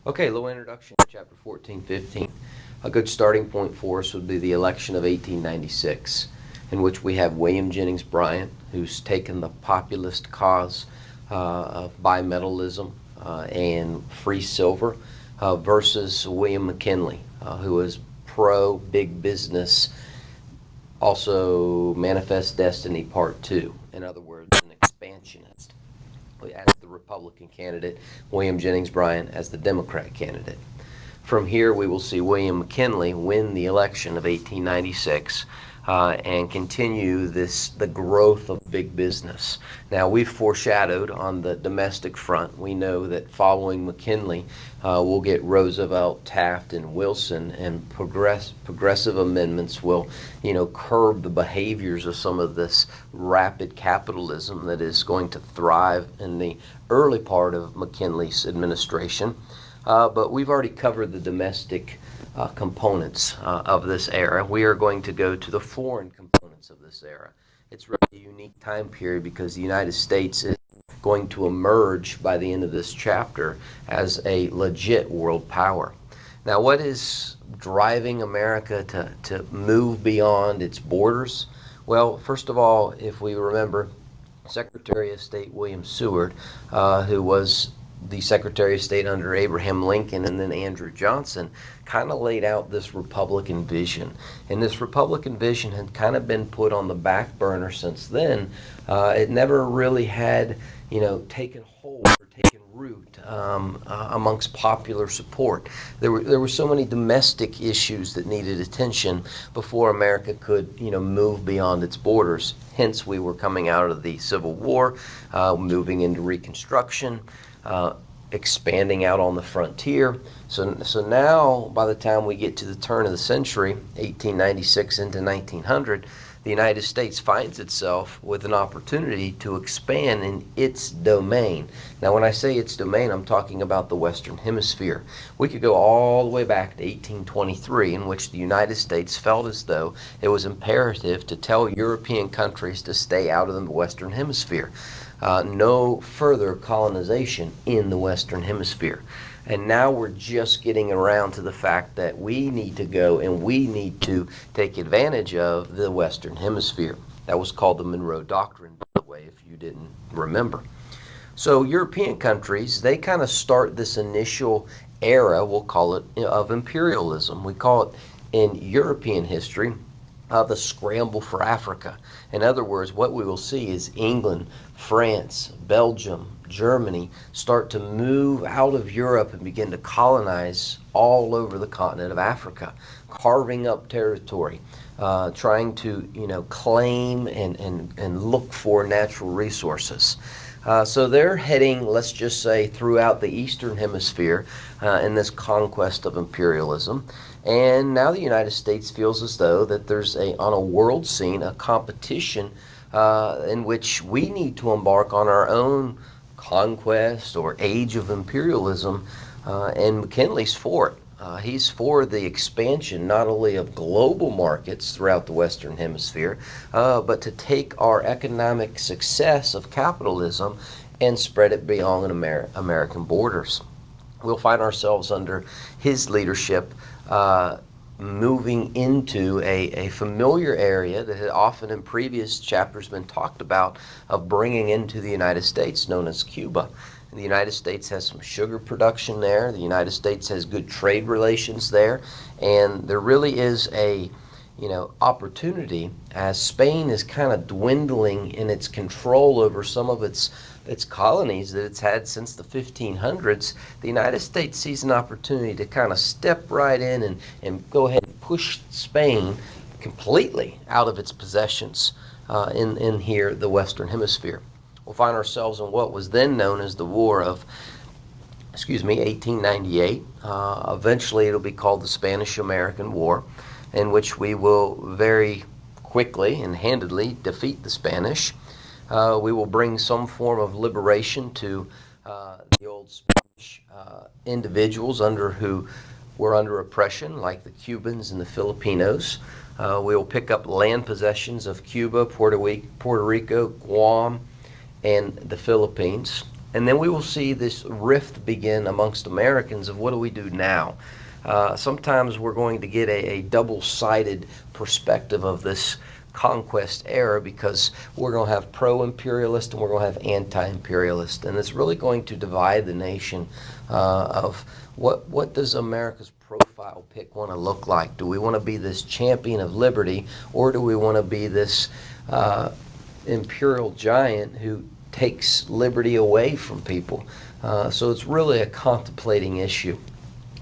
Okay, little introduction to chapter 14, 15. A good starting point for us would be the election of 1896, in which we have William Jennings Bryan, who's taken the populist cause of bimetallism and free silver, versus William McKinley, who is pro big business, also Manifest Destiny Part 2. In other words, an expansionist. As the Republican candidate, William Jennings Bryan as the Democrat candidate. From here, we will see William McKinley win the election of 1896 and continue the growth of big business. Now, we've foreshadowed on the domestic front. We know that following McKinley, we'll get Roosevelt, Taft, and Wilson, and progressive amendments will, curb the behaviors of some of this rapid capitalism that is going to thrive in the early part of McKinley's administration. But we've already covered the domestic components of this era. We are going to go to the foreign components of this era. It's really a unique time period because the United States is going to emerge by the end of this chapter as a legit world power. Now, what is driving America to move beyond its borders? Well, first of all, if we remember, Secretary of State William Seward, who was the Secretary of State under Abraham Lincoln and then Andrew Johnson, kind of laid out this Republican vision. And this Republican vision had kind of been put on the back burner since then. It never really had, taken hold or taken root amongst popular support. There were so many domestic issues that needed attention before America could, move beyond its borders. Hence, we were coming out of the Civil War, moving into Reconstruction, expanding out on the frontier. So now, by the time we get to the turn of the century, 1896 into 1900, the United States finds itself with an opportunity to expand in its domain. Now, when I say its domain, I'm talking about the Western Hemisphere. We could go all the way back to 1823, in which the United States felt as though it was imperative to tell European countries to stay out of the Western Hemisphere. No further colonization in the Western Hemisphere. And now we're just getting around to the fact that we need to go and we need to take advantage of the Western Hemisphere. That was called the Monroe Doctrine, by the way, if you didn't remember. So European countries, they kind of start this initial era, we'll call it, of imperialism. We call it in European history the scramble for Africa. In other words, what we will see is England, France, Belgium, Germany start to move out of Europe and begin to colonize all over the continent of Africa, carving up territory, trying to claim and look for natural resources. So they're heading, let's just say, throughout the Eastern Hemisphere in this conquest of imperialism. And now the United States feels as though that there's on a world scene, a competition in which we need to embark on our own conquest or age of imperialism, and McKinley's for it. He's for the expansion not only of global markets throughout the Western Hemisphere, but to take our economic success of capitalism and spread it beyond American borders. We'll find ourselves under his leadership moving into a familiar area that had often in previous chapters been talked about of bringing into the United States, known as Cuba. The United States has some sugar production there. The United States has good trade relations there, and there really is a opportunity as Spain is kind of dwindling in its control over some of its colonies that it's had since the 1500s. The United States sees an opportunity to kind of step right in and go ahead and push Spain completely out of its possessions in here, the Western Hemisphere. We'll find ourselves in what was then known as the War of 1898. Eventually it'll be called the Spanish-American War, in which we will very quickly and handedly defeat the Spanish. We will bring some form of liberation to the old Spanish individuals who were under oppression, like the Cubans and the Filipinos. We will pick up land possessions of Cuba, Puerto Rico, Guam, and the Philippines. And then we will see this rift begin amongst Americans of what do we do now? Sometimes we're going to get a double-sided perspective of this conquest era because we're going to have pro-imperialist and we're going to have anti-imperialist, and it's really going to divide the nation of what does America's profile pic want to look like? Do we want to be this champion of liberty, or do we want to be this imperial giant who takes liberty away from people? So it's really a contemplating issue.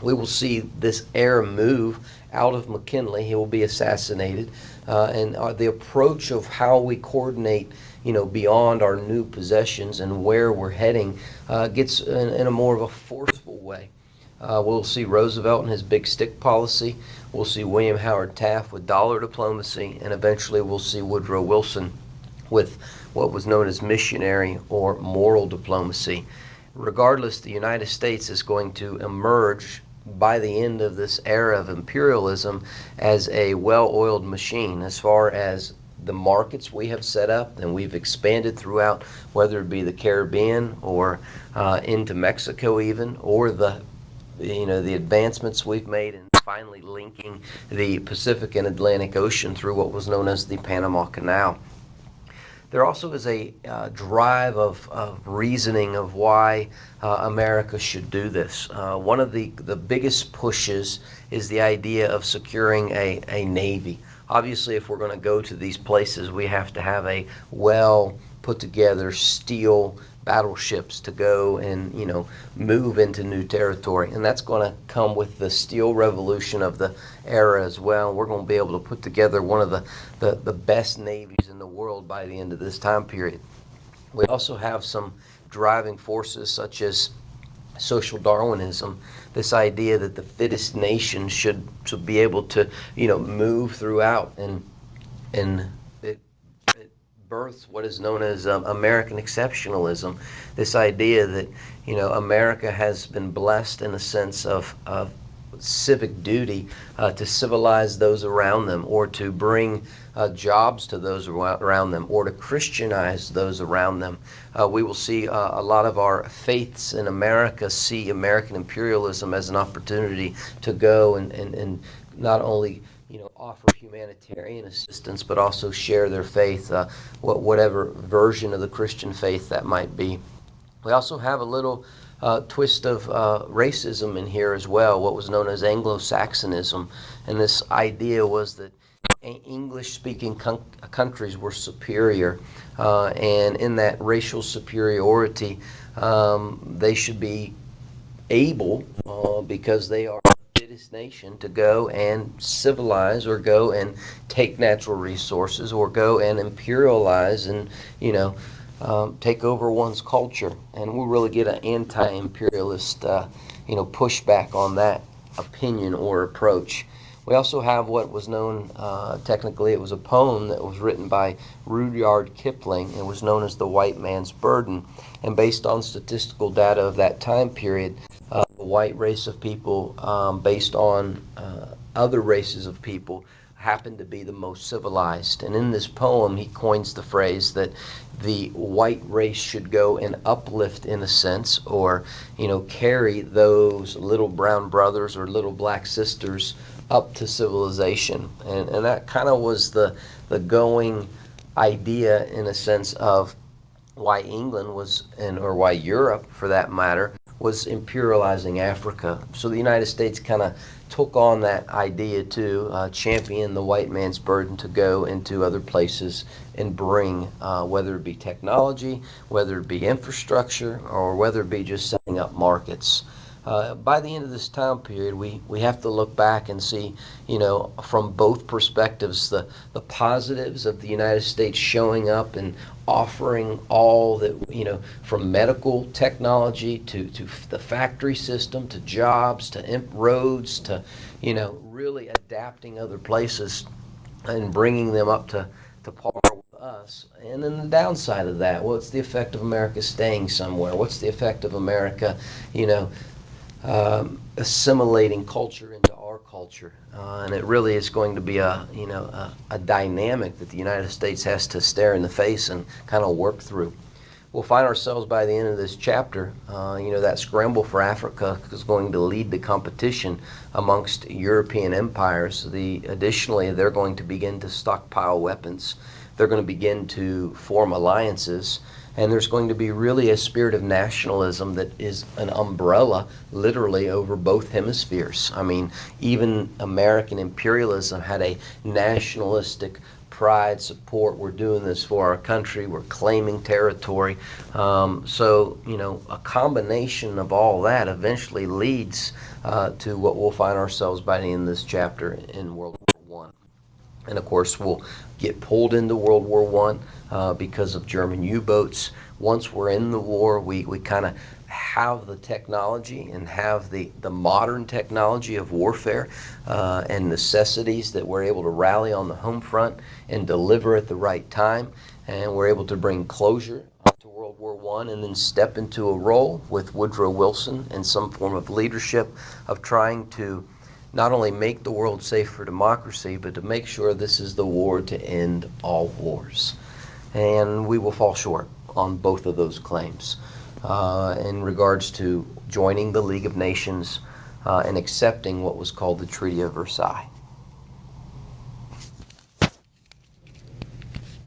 We will see this heir move out of McKinley. He will be assassinated, and the approach of how we coordinate, beyond our new possessions and where we're heading, gets in a more of a forceful way. We'll see Roosevelt and his big stick policy. We'll see William Howard Taft with dollar diplomacy, and eventually we'll see Woodrow Wilson with what was known as missionary or moral diplomacy. Regardless, the United States is going to emerge by the end of this era of imperialism as a well-oiled machine as far as the markets we have set up and we've expanded throughout, whether it be the Caribbean or into Mexico even, or the advancements we've made in finally linking the Pacific and Atlantic Ocean through what was known as the Panama Canal. There also is a drive of reasoning of why America should do this. One of the biggest pushes is the idea of securing a navy. Obviously, if we're going to go to these places, we have to have a well put together steel battleships to go and move into new territory, and that's going to come with the steel revolution of the era as well. We're going to be able to put together one of the best navies in the world by the end of this time period. We also have some driving forces such as social Darwinism, this idea that the fittest nation should be able to move throughout, and it births what is known as American exceptionalism, this idea that America has been blessed in a sense of civic duty to civilize those around them, or to bring jobs to those around them, or to Christianize those around them. We will see a lot of our faiths in America see American imperialism as an opportunity to go and not only offer humanitarian assistance, but also share their faith, whatever version of the Christian faith that might be. We also have a little twist of racism in here as well, what was known as Anglo-Saxonism, and this idea was that English-speaking countries were superior, and in that racial superiority, they should be able, because they are nation, to go and civilize or go and take natural resources or go and imperialize and take over one's culture. And we'll really get an anti-imperialist pushback on that opinion or approach. We also have what was known, technically it was a poem that was written by Rudyard Kipling. It was known as The White Man's Burden, and based on statistical data of that time period, the white race of people, based on other races of people, happened to be the most civilized. And in this poem, he coins the phrase that the white race should go and uplift, in a sense, or carry those little brown brothers or little black sisters up to civilization. And that kind of was the going idea, in a sense, of why England was, or why Europe, for that matter, was imperializing Africa. So the United States kind of took on that idea to champion the white man's burden to go into other places and bring, whether it be technology, whether it be infrastructure, or whether it be just setting up markets. By the end of this time period, we have to look back and see, from both perspectives, the positives of the United States showing up and offering all that, from medical technology to the factory system, to jobs, to roads, to, really adapting other places and bringing them up to par with us. And then the downside of that, what's the effect of America staying somewhere? What's the effect of America, assimilating culture into our culture? And it really is going to be a dynamic that the United States has to stare in the face and kind of work through. we'll find ourselves by the end of this chapter, that scramble for Africa is going to lead the competition amongst European empires. Additionally, they're going to begin to stockpile weapons. They're going to begin to form alliances. And there's going to be really a spirit of nationalism that is an umbrella literally over both hemispheres. I mean, even American imperialism had a nationalistic pride, support. We're doing this for our country. We're claiming territory. A combination of all that eventually leads to what we'll find ourselves by the end of this chapter in World War I. And of course, we'll get pulled into World War I because of German U-boats. Once we're in the war, we kind of have the technology and have the modern technology of warfare and necessities that we're able to rally on the home front and deliver at the right time. And we're able to bring closure to World War I and then step into a role with Woodrow Wilson and some form of leadership of trying to not only make the world safe for democracy, but to make sure this is the war to end all wars. And we will fall short on both of those claims in regards to joining the League of Nations and accepting what was called the Treaty of Versailles.